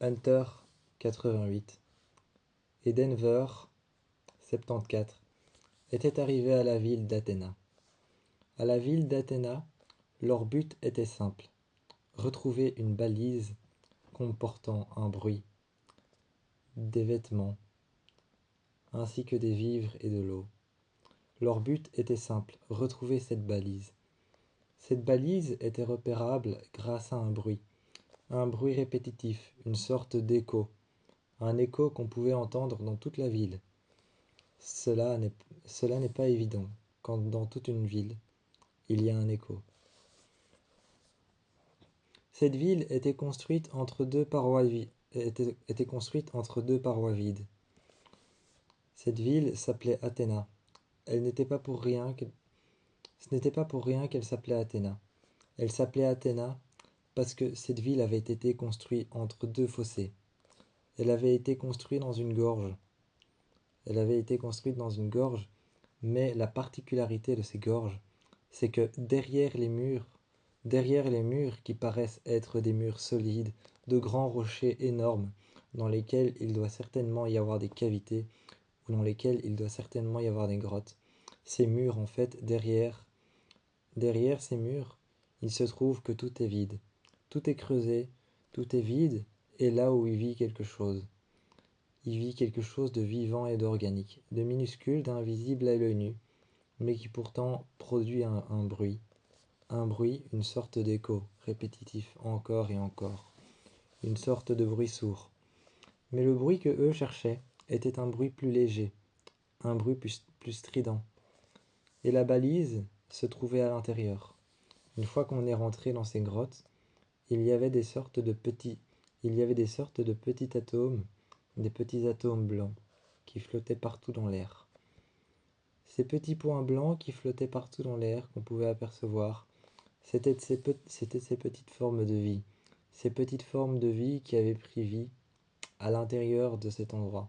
Hunter 88 et Denver 74 étaient arrivés à la ville d'Athéna. À la ville d'Athéna, leur but était simple: retrouver une balise comportant un bruit, des vêtements, ainsi que des vivres et de l'eau. Leur but était simple: retrouver cette balise. Cette balise était repérable grâce à un bruit répétitif, une sorte d'écho, un écho qu'on pouvait entendre dans toute la ville. Cela n'est pas évident quand dans toute une ville, il y a un écho. Cette ville était construite entre deux parois vides. Cette ville s'appelait Athéna. Ce n'était pas pour rien qu'elle s'appelait Athéna. Elle s'appelait Athéna parce que cette ville avait été construite entre deux fossés. Elle avait été construite dans une gorge. Mais la particularité de ces gorges, c'est que derrière les murs qui paraissent être des murs solides, de grands rochers énormes, dans lesquels il doit certainement y avoir des cavités, ou dans lesquels il doit certainement y avoir des grottes. Ces murs, en fait, derrière ces murs, il se trouve que tout est vide. Tout est creusé, tout est vide, et là où il vit quelque chose. Il vit quelque chose de vivant et d'organique, de minuscule, d'invisible à l'œil nu, mais qui pourtant produit un bruit. Un bruit, une sorte d'écho, répétitif encore et encore. Une sorte de bruit sourd. Mais le bruit que eux cherchaient était un bruit plus léger, un bruit plus strident. Et la balise se trouvait à l'intérieur. Une fois qu'on est rentré dans ces grottes, il y avait des sortes de petits atomes, des petits atomes blancs, qui flottaient partout dans l'air. Ces petits points blancs qui flottaient partout dans l'air qu'on pouvait apercevoir, c'était ces petites formes de vie. Ces petites formes de vie qui avaient pris vie à l'intérieur de cet endroit.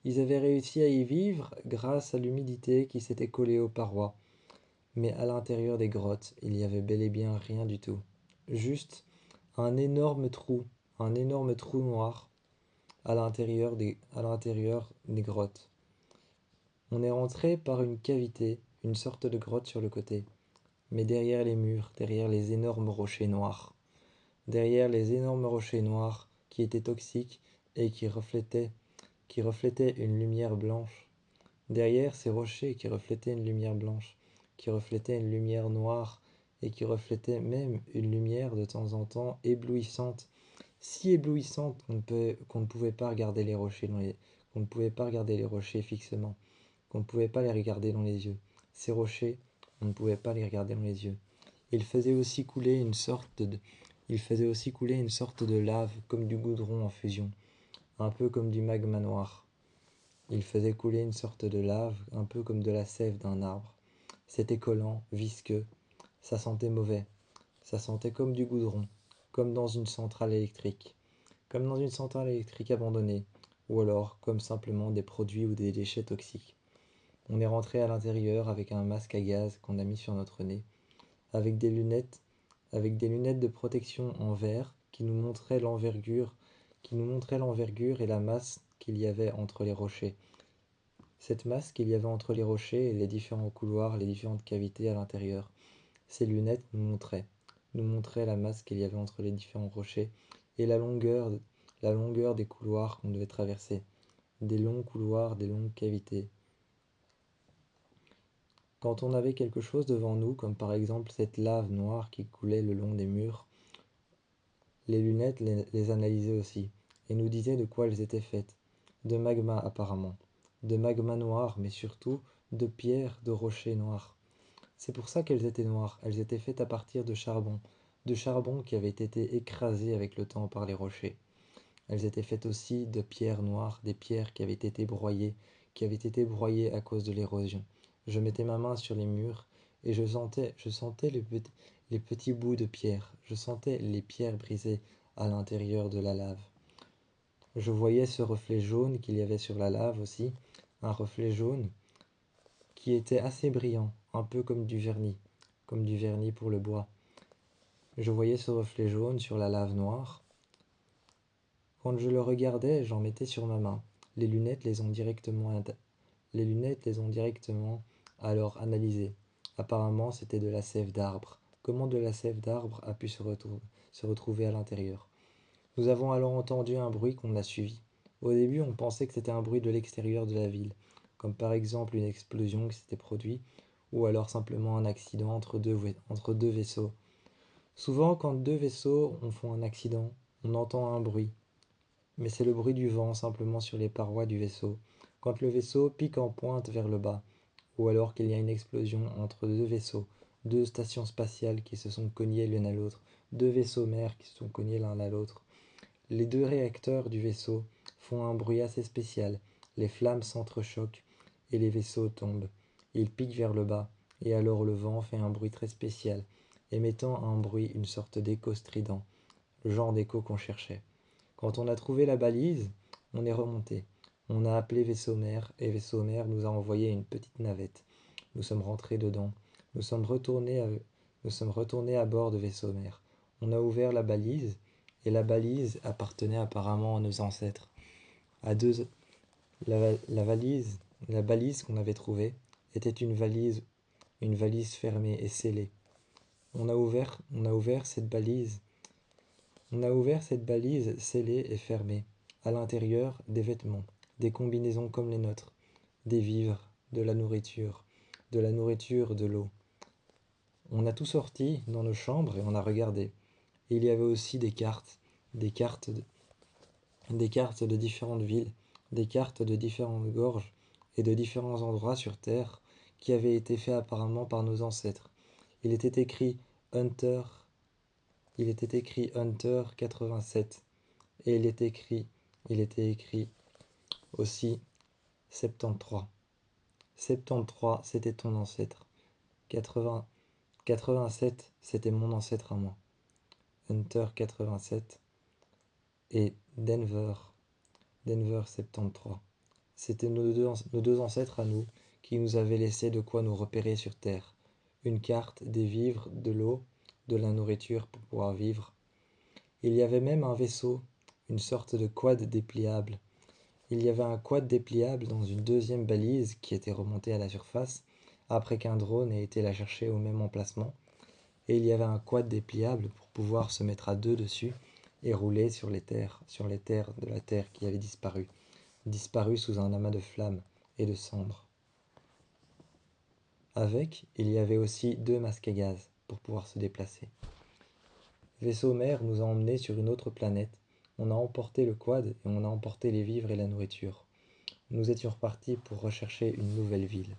Ils avaient réussi à y vivre grâce à l'humidité qui s'était collée aux parois. Mais à l'intérieur des grottes, il y avait bel et bien rien du tout. Juste un énorme trou noir à l'intérieur des grottes. On est rentré par une cavité, une sorte de grotte sur le côté. Mais derrière les murs, derrière les énormes rochers noirs qui étaient toxiques et qui reflétaient une lumière blanche. Derrière ces rochers qui reflétaient une lumière blanche, qui reflétaient une lumière noire et qui reflétaient même une lumière de temps en temps éblouissante, si éblouissante qu'on ne pouvait pas regarder les rochers fixement, qu'on ne pouvait pas les regarder dans les yeux. Ces rochers, on ne pouvait pas les regarder dans les yeux. Il faisait aussi couler une sorte de lave comme du goudron en fusion, un peu comme du magma noir. Il faisait couler une sorte de lave, un peu comme de la sève d'un arbre. C'était collant, visqueux, ça sentait mauvais. Ça sentait comme du goudron, comme dans une centrale électrique abandonnée, ou alors comme simplement des produits ou des déchets toxiques. On est rentré à l'intérieur avec un masque à gaz qu'on a mis sur notre nez, avec des lunettes de protection en verre qui nous montraient l'envergure et la masse qu'il y avait entre les rochers. Cette masse qu'il y avait entre les rochers et les différents couloirs, les différentes cavités à l'intérieur. Ces lunettes nous montraient la masse qu'il y avait entre les différents rochers et la longueur des couloirs qu'on devait traverser. Des longs couloirs, des longues cavités. Quand on avait quelque chose devant nous, comme par exemple cette lave noire qui coulait le long des murs, les lunettes les analysaient aussi, et nous disaient de quoi elles étaient faites. De magma apparemment. De magma noir, mais surtout de pierres, de rochers noirs. C'est pour ça qu'elles étaient noires, elles étaient faites à partir de charbon qui avait été écrasé avec le temps par les rochers. Elles étaient faites aussi de pierres noires, des pierres qui avaient été broyées à cause de l'érosion. Je mettais ma main sur les murs et je sentais les petits bouts de pierre, je sentais les pierres brisées à l'intérieur de la lave. Je voyais ce reflet jaune qu'il y avait sur la lave aussi, un reflet jaune qui était assez brillant, un peu comme du vernis pour le bois. Je voyais ce reflet jaune sur la lave noire, Quand je le regardais, j'en mettais sur ma main. Les lunettes les ont directement alors analysées. Apparemment, c'était de la sève d'arbre. Comment de la sève d'arbre a pu se retrouver à l'intérieur? Nous avons alors entendu un bruit qu'on a suivi. Au début, on pensait que c'était un bruit de l'extérieur de la ville, comme par exemple une explosion qui s'était produite, ou alors simplement un accident entre deux vaisseaux. Souvent, quand deux vaisseaux font un accident, on entend un bruit, mais c'est le bruit du vent simplement sur les parois du vaisseau, quand le vaisseau pique en pointe vers le bas, ou alors qu'il y a une explosion entre deux vaisseaux, deux stations spatiales qui se sont cognées l'une à l'autre, deux vaisseaux mères qui se sont cognés l'un à l'autre. Les deux réacteurs du vaisseau font un bruit assez spécial, les flammes s'entrechoquent et les vaisseaux tombent. Ils piquent vers le bas, et alors le vent fait un bruit très spécial, émettant un bruit, une sorte d'écho strident, le genre d'écho qu'on cherchait. Quand on a trouvé la balise, on est remonté. On a appelé vaisseau mère, et vaisseau mère nous a envoyé une petite navette. Nous sommes rentrés dedans. Nous sommes retournés à bord de vaisseau mère. On a ouvert la balise, et la balise appartenait apparemment à nos ancêtres. À deux, la valise, la balise qu'on avait trouvée était une valise fermée et scellée. On a ouvert cette balise. On a ouvert cette balise scellée et fermée. À l'intérieur, des vêtements, des combinaisons comme les nôtres, des vivres, de la nourriture, de l'eau. On a tout sorti dans nos chambres et on a regardé. Et il y avait aussi des cartes, des cartes de différentes villes, des cartes de différentes gorges et de différents endroits sur Terre qui avaient été faits apparemment par nos ancêtres. Il était écrit Hunter, il était écrit Hunter 87 et il était écrit aussi 73. 73, c'était ton ancêtre. 80, 87, c'était mon ancêtre à moi. Hunter 87 et Denver 73. C'était nos deux ancêtres à nous qui nous avaient laissé de quoi nous repérer sur Terre. Une carte, des vivres, de l'eau, de la nourriture pour pouvoir vivre. Il y avait même un vaisseau, une sorte de quad dépliable. Il y avait un quad dépliable dans une deuxième balise qui était remontée à la surface après qu'un drone ait été la chercher au même emplacement. Et il y avait un quad dépliable pour pouvoir se mettre à deux dessus et rouler sur les terres de la Terre qui avait disparu sous un amas de flammes et de cendres. Avec, il y avait aussi deux masques à gaz pour pouvoir se déplacer. Vaisseau mère nous a emmenés sur une autre planète. On a emporté le quad et on a emporté les vivres et la nourriture. Nous étions repartis pour rechercher une nouvelle ville.